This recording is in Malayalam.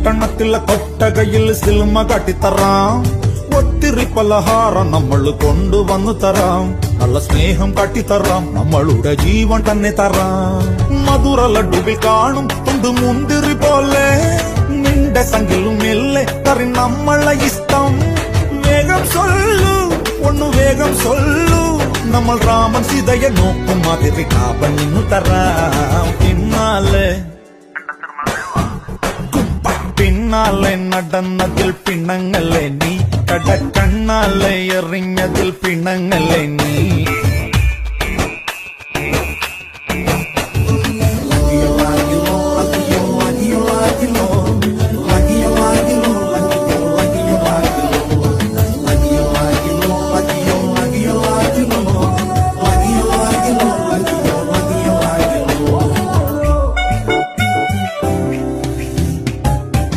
പട്ടണത്തിലെ കൊട്ടകയിൽ സിൽമ കാട്ടിത്തറാം. ഒത്തിരി പലഹാരം നമ്മൾ കൊണ്ടുവന്നു തരാം. നല്ല സ്നേഹം കാട്ടിത്തറാം. നമ്മളുടെ ജീവൻ തന്നെ തരാം. മധുര ലഡുവിൽ കാണും തുണ്ട് മുന്തിരി പോലെ നിന്റെ സംഖിലും മെല്ലെ കറി നമ്മളെ ഇഷ്ടം. വേഗം സൊല്ലു ഒന്നു വേഗം സൊല്ലു. നമ്മൾ രാമൻ സീതയെ നോക്കും മാതിരി കാപ്പൻ നിന്നു തരാം. പിന്നാലെ നടന്നതിൽ പിണങ്ങല്ലേ നീ. കടക്കണ്ണാലെ എറിഞ്ഞതിൽ പിണങ്ങല്ലേ നീ.